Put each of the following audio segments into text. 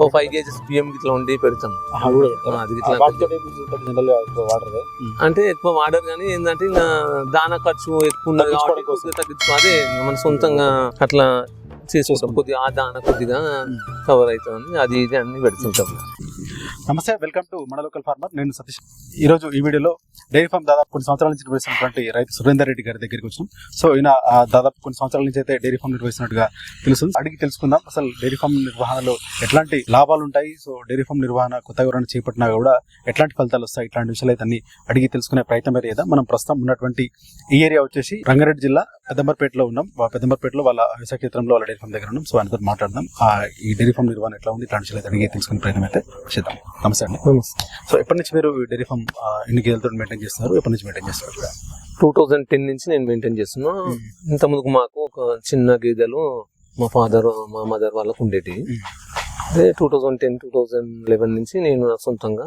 ఓ 5 kgs బియ్యం ఇట్లా వండి పెడతాం. అది ఇట్లా అంటే ఎక్కువ వాడరు కానీ ఏంటంటే ఇంకా దానా ఖర్చు ఎక్కువ ఉన్నది కాబట్టి కొద్దిగా తగ్గించుకో. అదే మన సొంతంగా అట్లా చేసుకుంటాం, కొద్దిగా ఆ దాన కొద్దిగా కవర్ అవుతుంది, అది ఇది అన్ని పెడుతుంటాం. నమస్తే, వెల్కమ్ టు మన లోకల్ ఫార్మర్. నేను సతీష్. ఈ రోజు ఈ వీడియోలో డైరీ ఫార్మ్ దాదాపు కొన్ని సంవత్సరాల నుంచి నిర్వహిస్తున్నటువంటి రైతు సురేందర్ రెడ్డి గారి దగ్గరికి వచ్చాం. సో ఈయన దాదాపు కొన్ని సంవత్సరాల నుంచి అయితే డైరీ ఫార్మ్ నిర్వహిస్తున్నట్టుగా తెలుస్తుంది. అడిగి తెలుసుకుందాం అసలు డైరీ ఫార్మ్ నిర్వహణలో ఎట్లాంటి లాభాలు ఉంటాయి, సో డైరీ ఫార్మ్ నిర్వహణ కొత్తగా ఎవరైనా చేపట్టినా కూడా ఎట్లాంటి ఫలితాలు వస్తాయి, ఇట్లాంటి విషయాలు అయితే అన్ని అడిగి తెలుసుకునే ప్రయత్నం అయితే చేద్దాం. మనం ప్రస్తుతం ఉన్నటువంటి ఈ ఏరియా వచ్చేసి రంగారెడ్డి జిల్లా పెద్దంబర్పేటలో ఉన్నాం. పెద్దంబర్పేటలో వాళ్ళ వ్యవసాయ క్షేత్రంలో వాళ్ళ డైరీ ఫార్మ్ దగ్గర ఉన్నాం. సో ఆయనతో మాట్లాడదాం, ఈ డైరీ ఫార్మ్ నిర్వహణ ఎట్లా ఉంది, ఇట్లాంటి విషయాలు అయితే అడిగి తెలుసుకునే ప్రయత్నం అయితే చేద్దాం. నమస్తే అండి. సో ఎప్పటి నుంచి మీరు డైరీ ఫార్మ్ ఎన్ని గేదెలతో మెయింటైన్ చేస్తున్నారు, ఎప్పటి నుంచి మెయింటైన్ చేస్తారు? 2010 నుంచి నేను మెయింటైన్ చేస్తున్నా. ఇంత ముందుకు మాకు ఒక చిన్న గేదెలు మా ఫాదర్ మా మదర్ వాళ్ళకు ఉండేటి. అదే 2010-2011 నుంచి నేను సొంతంగా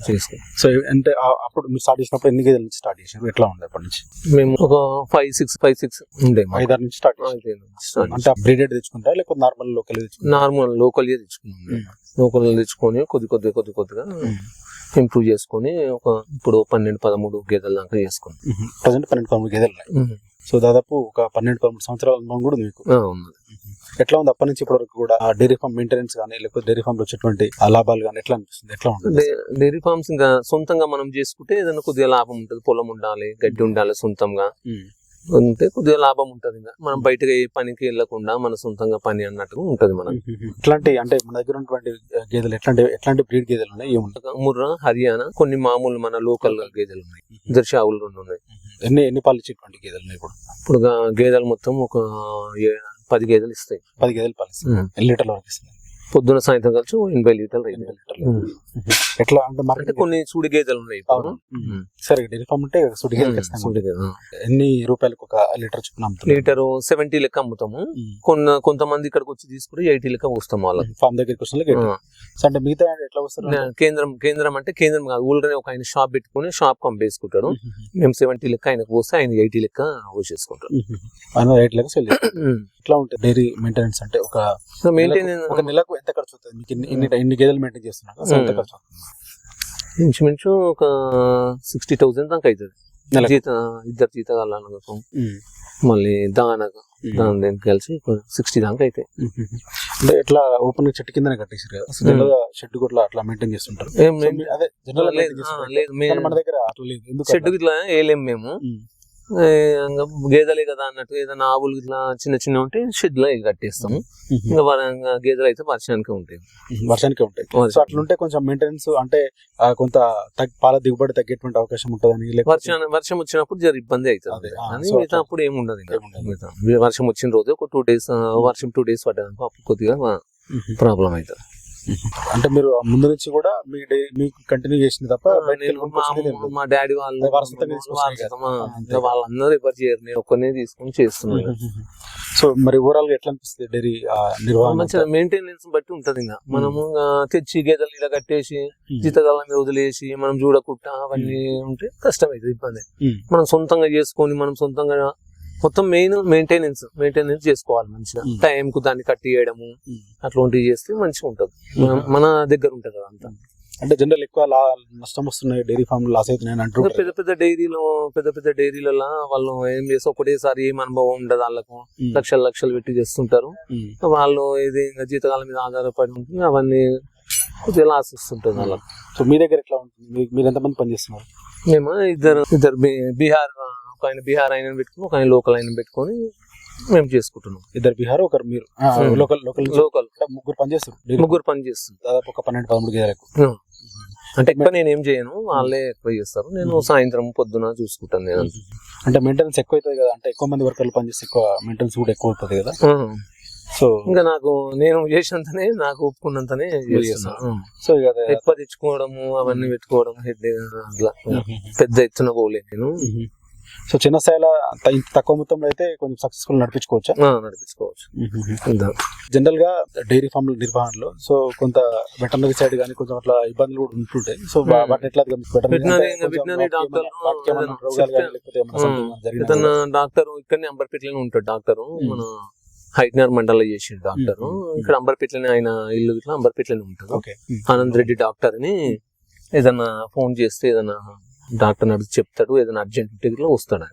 చేసుకున్నాను. సో అంటే అప్పుడు మీరు స్టార్ట్ చేసినప్పుడు ఎన్ని గేదెల నుంచి స్టార్ట్ చేశారు, ఎట్లా ఉంది అప్పటి నుంచి? మేము ఒక 5-6 ఉండే 5-6 నుంచి స్టార్ట్ చేశారు. అంటే బ్రీడెడ్ తెచ్చుకుంటారా లేకపోతే నార్మల్ లోకల్ తెచ్చుకుంటారా? నార్మల్ లోకల్ తెచ్చుకున్నాం. లోకల్ తెచ్చుకొని కొద్దిగా ఇంప్రూవ్ చేసుకొని ఇప్పుడు 12-13 గేదెల దాకా చేసుకున్నాం. ప్రజెంట్ 12-13 గేదెలు ఉన్నాయి. సో దాదాపు ఒక 12-13 సంవత్సరాల అనుభవం కూడా మీకు ఉన్నది. ఎట్లా ఉంది అప్పటి నుంచి ఇప్పటి వరకు కూడా డైరీ ఫార్మ్ మెయింటెనెన్స్ కానీ లేకపోతే డైరీ ఫార్మ్ లో వచ్చేటువంటి లాభాలు కానీ ఎట్లా అనిపిస్తుంది, ఎట్లా ఉంటుంది? డైరీ ఫార్మ్స్ ఇంకా సొంతంగా మనం చేసుకుంటే ఏదైనా కొద్దిగా లాభం ఉంటుంది. పొలం ఉండాలి, గడ్డి ఉండాలి, సొంతంగా ఉంటే కొద్దిగా లాభం ఉంటది. ఇంకా మనం బయటగా ఏ పనికి వెళ్ళకుండా మన సొంతంగా పని అన్నట్టుగా ఉంటది. మనం ఇట్లాంటి అంటే మన దగ్గర ఉన్నటువంటి గేదెలు ఎట్లాంటి బ్రీడ్ గేదెలు ఉన్నాయి? ముర్రా, హర్యానా, కొన్ని మామూలు మన లోకల్ గేదెలు ఉన్నాయి. జెర్సీ ఆవులు 2 ఉన్నాయి. ఎన్ని పాలు ఇచ్చేటువంటి గేదెలు ఉన్నాయి ఇప్పుడు గేదెలు మొత్తం ఒక 10 గేదెలు ఇస్తాయి. 10 గేదెలు పాలు ఇస్తాయి. ఎన్ని లీటర్ల వరకు ఇస్తాయి? పొద్దున సాయంత్రం కలిసి 80 లీటర్లు. ఎట్లా అంటే కొన్ని సూడి గేదెలు ఉన్నాయి. సరే, డైరీ ఫార్మ్ అంటే సూడి గేదెలు ఎన్ని రూపాయలకు ఒక లీటర్ చొప్పున అమ్ముతాం? లీటర్ 70 లెక్క అమ్ముతాము. కొంతమంది ఇక్కడికి వచ్చి తీసుకుని 80 లెక్క వస్తాం వాళ్ళకి. ఫార్మ్ దగ్గరికి వచ్చిన అంటే మిగతా ఎట్లా వస్తారు? కేంద్రం అంటే కేంద్రం కాదు, ఊళ్ళోనే ఒక ఆయన షాప్ పెట్టుకుని షాప్ పంపేసుకుంటాడు. మేము 70 లెక్క ఆయనకు పోస్తే ఆయన 80 లెక్క పోసేసుకుంటాడు. ఆయన 80 లెక్క సెల్ చేస్తారు. ఎట్లా ఉంటుంది డైరీ మెయింటెనెన్స్ అంటే ఒక నెలకు ఎంత ఖర్చు అవుతుంది మీకు? ఎన్ని గేదెలు మెయింటైన్ చేస్తున్నారు, ఎంత ఖర్చు అవుతుంది? ఇంచుమించు ఒక 60,000 దాకా అవుతుంది. ఇద్దరు జీతగాళ్ళకు మళ్ళీ దానికి కలిసి 60 దాకా అయితే. అంటే ఎట్లా ఓపెన్ చెట్టు కిందనే కట్టేసారు కదా, షెడ్ కూడా అట్లా మెయింటైన్ చేస్తుంటారు? లేదు, మన దగ్గర అట్లా లేదు. షెడ్ ఇట్లా వేయలేము మేము, గేదెలే కదా అన్నట్టు. ఏదైనా ఆవులు ఇట్లా చిన్న ఉంటే షెడ్ లో కట్టేస్తాము. ఇంకా గేదెలు అయితే వర్షానికే ఉంటాయి. అట్లుంటే కొంచెం మెయింటెనెన్స్ అంటే కొంత పాల దిగుబడి తగ్గేటువంటి అవకాశం ఉంటుందని. వర్షం వచ్చినప్పుడు జర ఇబ్బంది అవుతుంది కానీ మిగతా అప్పుడు ఏముండదు. వర్షం వచ్చిన రోజు ఒక 2 days వర్షం 2 days పడ్డాక అప్పుడు కొద్దిగా ప్రాబ్లం అవుతుంది. అంటే మీరు ముందు నుంచి కూడా మీకు కంటిన్యూ చేసింది తప్ప మా డాడీ వాళ్ళందరూ ఎవరు చేయరు, నేను ఒక్కనే తీసుకొని చేస్తున్నాను. సో మరి ఓవరాల్ గా ఎట్లా అనిపిస్తుంది డైరీ నిర్వహణ? మెయింటెనెన్స్ బట్టి ఉంటది. ఇంకా మనము తెచ్చి గేదెలు ఇలా కట్టేసి జీతగాళ్ళ మీద వదిలేసి మనం చూడకుండా అవన్నీ ఉంటే కష్టమైతుంది, ఇబ్బంది. మనం సొంతంగా చేసుకొని మనం సొంతంగా మొత్తం మెయింటెనెన్స్ చేసుకోవాలి మంచిగా. టైం కు దాన్ని కట్టియడము అట్లాంటివి చేస్తే మంచిగా ఉంటది, మన దగ్గర ఉంటది అదంతా. అంటే జనరల్ ఎక్కువ నష్టం వస్తున్నాయి డైరీ ఫార్మ్, లాస్ అవుతున్నాయి అంటారు. పెద్ద డైరీలలో వాళ్ళు ఏం చేస్తే ఒకటేసారి ఏం అనుభవం ఉండదు వాళ్ళకు. లక్షలు పెట్టి చేస్తుంటారు వాళ్ళు. ఇది ఇంకా జీతకాలం మీద ఆధారపడి ఉంటుంది, అవన్నీ కొద్దిగా లాస్ వస్తుంటుంది వాళ్ళకి. సో మీ దగ్గర ఎట్లా ఉంటుంది? మీరు ఎంతమంది పనిచేస్తున్నారు? మేము ఇద్దరు బీహార్ ఆయన పెట్టుకుని ఒక ఆయన లోకల్ ఆయన పెట్టుకొని మేము చేసుకుంటున్నాం. ఇద్దరు బీహార్, ఒకరు మీరు లోకల్ ముగ్గురు పనిచేస్తారు. దాదాపు ఒక 12-13 గేదెలకు. అంటే ఎక్కువ నేను ఏం చేయను, వాళ్ళే ఎక్కువ చేస్తారు. నేను సాయంత్రం పొద్దున చూసుకుంటాను. నేను అంటే మెయింటెనెన్స్ ఎక్కువ అవుతుంది కదా, అంటే ఎక్కువ మంది వర్కర్లు పనిచేస్తే ఎక్కువ మెయింటెనెన్స్ కూడా ఎక్కువ అవుతుంది కదా. సో ఇంకా నేను చేసినంతనే, నాకు ఒప్పుకున్నంతనే చేస్తున్నాను. సో ఎక్కువ తెచ్చుకోవడము అవన్నీ పెట్టుకోవడం అట్లా పెద్ద ఎత్తున పోలేదు నేను. సో చిన్న స్థాయిలో తక్కువ మొత్తంలో అయితే కొంచెం సక్సెస్ఫుల్ నడిపించుకోవచ్చు. జనరల్ గా డైరీ ఫార్మ్ నిర్వహణలో సో కొంత వెటర్నరీ సైడ్ కానీ కొంచెం అట్లా ఇబ్బందులు కూడా ఉంటుంటాయి. సో వాటిని ఎట్లా డాక్టర్ ఇక్కడనే అంబర్పేటలోనే ఉంటాడు. డాక్టర్ మన హైట్నర్ మండలం చేసిండు డాక్టర్. ఇక్కడ అంబర్పేటలోనే ఆయన ఇల్లు ఇట్లా అంబర్పేటలోనే ఉంటుంది. ఓకే. ఆనంద్ రెడ్డి డాక్టర్ అని ఏదైనా ఫోన్ చేస్తే ఏదైనా డాక్టర్ అడిగి చెప్తాడు, ఏదైనా అర్జెంట్ ఉంటే ఇట్లా వస్తాడు.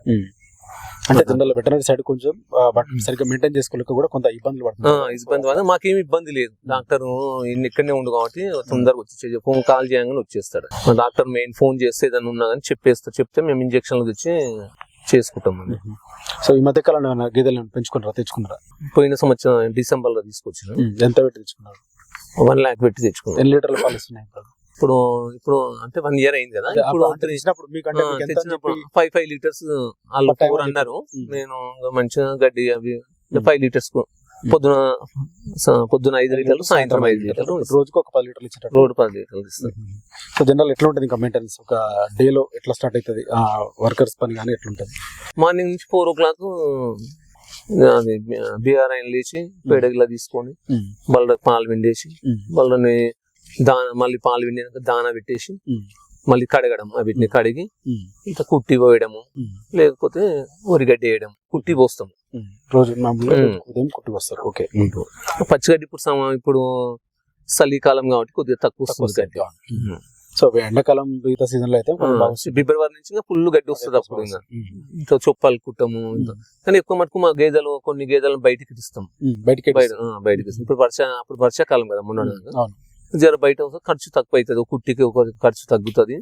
అంటే జనరల్ వెటనరీ సైడ్ కొంచెం బట్ సరిగ్గా మెయింటైన్ చేసుకోలేక కూడా కొంత ఇబ్బందులు పడుతుంది. ఇబ్బంది వల్ల మాకేమి ఇబ్బంది లేదు. డాక్టర్ ఇక్కడనే ఉండు కాబట్టి తొందరగా వచ్చి ఫోన్ కాల్ చేయగానే వచ్చేస్తాడు. డాక్టర్ మెయిన్ ఫోన్ చేస్తే ఏదైనా ఉన్నా కానీ చెప్తే మేము ఇంజక్షన్లు తెచ్చి చేసుకుంటాం. సో ఈ మధ్య కాలంలో ఏమైనా గేదెలను తెచ్చుకున్నారా? పోయిన సంవత్సరం డిసెంబర్ లో తీసుకొచ్చిన. ఎంత పెట్టి తెచ్చుకున్నారు? 1 lakh పెట్టి తెచ్చుకున్నాం. ఎన్ని లీటర్ల పాలు ఇస్తున్నాయి ఇప్పుడు అంటే 1 year అయింది కదా. తెచ్చినప్పుడు 5 liters వాళ్ళు 4 అన్నారు. నేను మంచిగా గడ్డి అవి 5 liters పొద్దున 5 లీటర్లు, సాయంత్రం 5 లీటర్లు, రోజుకు ఒక 10 లీటర్లు ఇచ్చేటట్టు. రోజు 10 లీటర్లు ఇస్తాను. సో జనరల్ ఎట్లా ఉంటుంది ఇంకా మెయింటెనెన్స్? ఒక డే లో ఎట్లా స్టార్ట్ అవుతుంది వర్కర్స్ పని కానీ ఎట్లా ఉంటుంది? మార్నింగ్ నుంచి 4 o'clock అది బీఆర్ఐన్ లేచి పేడగిలా తీసుకొని బల్ల పాలు విండేసి బల్లని మళ్ళీ పాలు విండినాక దానా పెట్టేసి మళ్ళీ కడగడం, వీటిని కడిగి ఇంత కుట్టి పోయడము, లేకపోతే వరిగడ్డి వేయడం, కుట్టి పోస్తాము రోజు ఉదయం కుట్టి పోస్తారు. ఓకే. పచ్చిగడ్డి ఇప్పుడు చలికాలం కాబట్టి కొద్దిగా తక్కువ వస్తుంది గడ్డి. సో ఎండాకాలం ఈత సీజన్ లో అయితే ఫిబ్రవరి నుంచి ఫుల్ గడ్డి వస్తుంది. అప్పుడు ఇంకా చొప్పాలు కుట్టము. కానీ ఎక్కువ మటుకు మా గేదెలు కొన్ని గేదెలను బయటికి ఇస్తాం. బయటికి ఇప్పుడు వర్షాకాలం కదా మొన్న జర బయట ఖర్చు తక్కువ అవుతుంది. కుట్టికి ఒక ఖర్చు తగ్గుతుంది.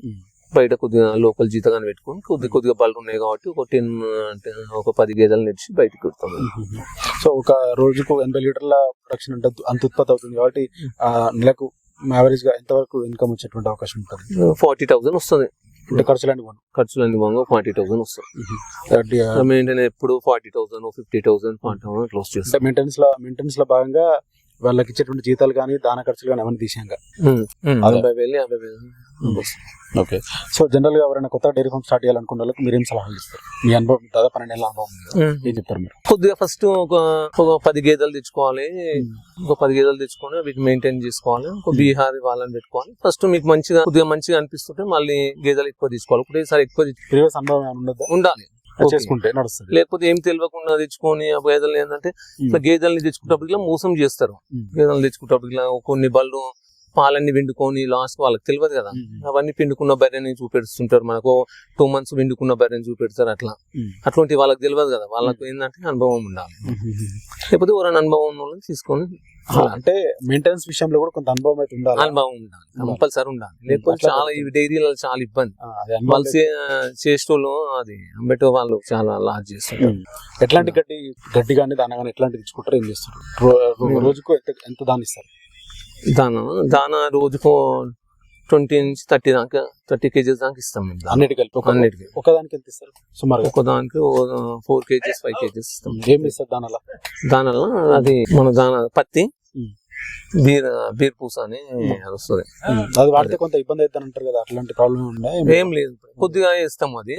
బయట కొద్దిగా లోకల్ జీతగానే పెట్టుకుని కొద్దిగా బళ్ళు ఉన్నాయి కాబట్టి ఒక 10 గేదెలు నడిచి బయటకు కుడతాం. సో ఒక రోజుకు 80 లీటర్ల ప్రొడక్షన్ అంటే అంత ఉత్పత్తి అవుతుంది కాబట్టి నెలకు యావరేజ్ గా ఎంత వరకు ఇన్కమ్ వచ్చేటువంటి అవకాశం ఉంటుంది? 40,000 వస్తుంది. అంటే ఖర్చులన్నీ పోగా 40,000 వస్తుంది. మెయింటైన్ ఎప్పుడు 40,000, 50,000, 40,000 క్లోజ్ చేస్తాం. మెయింటెనెన్స్ లో భాగంగా వాళ్ళకి ఇచ్చేటువంటి జీతాలు కానీ దాన ఖర్చులు కానీ అవన్నీ తీసాక 50,000. ఓకే. సో జనరల్ గా ఎవరైనా కొత్త డైరీ ఫార్మ్ స్టార్ట్ చేయాలనుకున్న వాళ్ళకి మీరేం సలహాలు ఇస్తారు? మీ అనుభవం దాదాపు 12 ఏళ్ళ అనుభవం ఏం చెప్తారు మీరు? కొద్దిగా ఫస్ట్ ఒక 10 గేదెలు తెచ్చుకోవాలి. ఒక 10 గేదెలు తెచ్చుకొని వీటిని మెయింటైన్ చేసుకోవాలి. ఒక బీహార్ వాళ్ళని పెట్టుకోవాలి. ఫస్ట్ మీకు కొద్దిగా మంచిగా అనిపిస్తుంటే మళ్ళీ గేదెలు ఎక్కువ తీసుకోవాలి. ఒకటేసారి ఎక్కువ ప్రీవియస్ అనుభవం ఉండాలి చేసుకుంటే నడుస్తుంది. లేకపోతే ఏం తెలియకుండా తెచ్చుకొని ఆ గేదెలు ఏంటంటే గేదెల్ని తెచ్చుకుంటప్పుడు ఇట్లా మోసం చేస్తారు. గేదెలు తెచ్చుకుంటప్పుడు ఇట్లా కొన్ని బళ్ళు పాలన్నీ పిండుకొని లాస్ట్ వాళ్ళకి తెలియదు కదా, అవన్నీ పిండుకున్న బర్రెని చూపెడుతుంటారు. మనకు 2 months పిండుకున్న బర్రెని చూపెడతారు. అట్లాంటి వాళ్ళకి తెలియదు కదా. వాళ్ళకు ఏంటంటే అనుభవం ఉండాలి. లేకపోతే ఎవరైనా అనుభవం ఉన్న వాళ్ళని తీసుకొని అంటే మెయింటెనెన్స్ విషయంలో కూడా కొంత అనుభవం అయితే ఉండాలి. అనుభవం ఉండాలి, కంపల్సరీ ఉండాలి. లేకపోతే చాలా ఈ డైరీలో చాలా ఇబ్బంది. వాళ్ళు చేసేటోళ్ళు అది అమ్మేటో వాళ్ళు చాలా లాస్ చేస్తారు. ఎట్లాంటి గడ్డి కానీ దాన కానీ ఎట్లాంటి తెచ్చుకుంటారు, ఏం చేస్తారు? రోజుకు ఎంత దాని ఇస్తారు? దానా రోజుకు 20 నుంచి 30 kgs దాకా ఇస్తాం మేము. అన్నిటికీ ఒకదానికి ఎంత ఇస్తారు సుమారు? ఒకదానికి 4 kgs 5 kgs ఇస్తాం. ఏం ఇస్తారు దానాలో? అది మన పత్తి బీర్ పూస అని అది వస్తుంది. అది వాడితే కొంత ఇబ్బంది అవుతుంది అంటారు కదా, అట్లాంటి ప్రాబ్లం ఏం లేదు. కొద్దిగా వేస్తాము, అది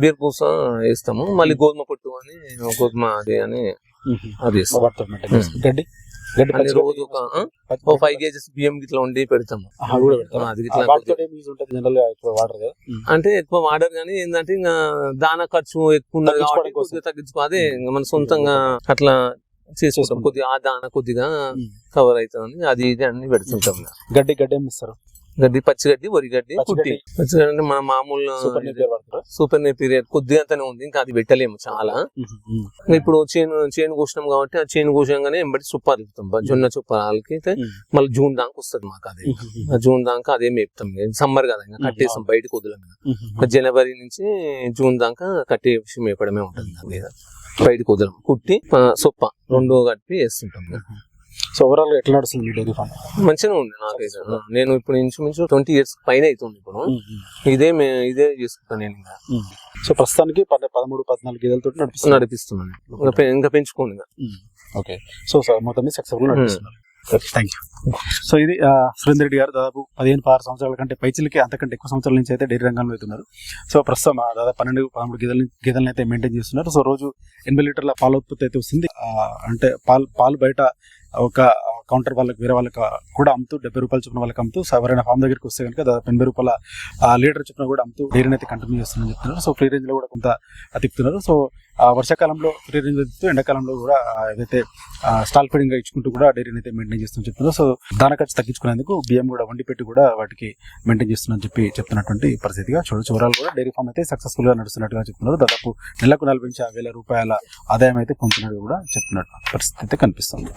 బీర్ పూస వేస్తాము. మళ్ళీ గోధుమ పొట్టు అని గోధుమ అది అని అది గడ్డి రోజు ఒక 5 kgs బియ్యం గిట్లా వండి పెడతాము. అంటే ఎక్కువ వాడరు కానీ ఏంటంటే ఇంకా దానా ఖర్చు ఎక్కువ ఉన్నది కాబట్టి కొద్దిగా తగ్గించుకో. అదే మన సొంతంగా అట్లా చేసుకుంటాం. కొద్దిగా ఆ దానా కొద్దిగా కవర్ అవుతుంది. అది ఇది అన్ని పెడుతుంటాం. గడ్డి ఏమి ఇస్తారు? గడ్డి పచ్చిగడ్డి, వరిగడ్డి, కుట్టి. పచ్చిగడ్డి అంటే మన మామూలు సూపర్ నేపియర్ కొద్దిగా అంతానే ఉంది, ఇంకా అది పెట్టలేము చాలా. ఇప్పుడు చేను కోసినాం కాబట్టి ఆ చేను కోసంగానే ఎంబడి చుప్ప తిప్పుతాం. జొన్న చుప్ప వాళ్ళకి మళ్ళీ జూన్ దాకా వస్తుంది మాకు. అది జూన్ దాకా అదే మేపుతాం. సమ్మర్ కదా ఇంకా కట్టేస్తాం, బయటకు వదలం. జనవరి నుంచి జూన్ దాకా కట్టేసి మేపడమే ఉంటుంది. బయటకు వదలం. కుట్టి సొప్ప 2 కలిపి వేస్తుంటాం. సో ఓవరాల్ గా ఎట్లా నడుస్తుంది డైరీ ఫార్మ్? మంచిగా ఉంది నాకైతే. నేను ఇప్పుడు ఇంచుమించు 20 years పైన అవుతుంది. ఇప్పుడు ఇదే చేసుకుంటాను నేను. సో ప్రస్తుతానికి 13-14 గేదెలతో నడిపిస్తున్నాను. ఇంకా పెంచుకోండి. ఓకే. సో మొత్తం సక్సెస్ఫుల్ నడిపిస్తున్నారు. Thank you. సో ఇది సురేందర్ రెడ్డి గారు దాదాపు 15-16 సంవత్సరాల కంటే పైచిలకి అంతకంటే ఎక్కువ సంవత్సరాల నుంచి అయితే డైరీ రంగంలో అవుతున్నారు. సో ప్రస్తుతం దాదాపు 12-13 గేదెలను అయితే మెయింటైన్ చేస్తున్నారు. సో రోజు 80 లీటర్ల పాల ఉత్పత్తి అయితే వస్తుంది. అంటే పాలు బయట ఒక కౌంటర్ వాళ్ళకి వేరే వాళ్ళకి కూడా అమ్ముతూ 70 రూపాయలు చొప్పున వాళ్ళకి అమ్ముతూ ఎవరైనా ఫామ్ దగ్గరికి వస్తే కనుక దాదాపు 80 రూపాయల లీటర్ చొప్పున కూడా అమ్ముతూ డైరీని అయితే కంటిన్యూ చేస్తున్నారని చెప్తున్నారు. సో ఫ్రీ రేంజ్ లో కూడా కొంత తిప్పుతున్నారు. సో వర్షాకాలంలో ఫ్రీ రేంజ్ లో తిప్పుతూ ఎండాకాలంలో కూడా ఏదైతే స్టాల్ ఫీడింగ్ గా ఇచ్చుకుంటూ కూడా డైరీని అయితే మెయింటైన్ చేస్తుందని చెప్తున్నారు. సో దాని ఖర్చు తగ్గించుకునేందుకు బియ్యం కూడా వండి పెట్టి కూడా వాటికి మెయింటైన్ చేస్తుందని చెప్పి చెప్తున్నటువంటి పరిస్థితిగా చూడాలి. కూడా డైరీ ఫామ్ అయితే సక్సెస్ఫుల్ గా నడుస్తున్నట్టుగా చెప్తున్నారు. దాదాపు నెలకు 40,000 రూపాయల ఆదాయం అయితే పొందుతున్నట్టు కూడా చెప్తున్నట్టు పరిస్థితి అయితే కనిపిస్తుంది.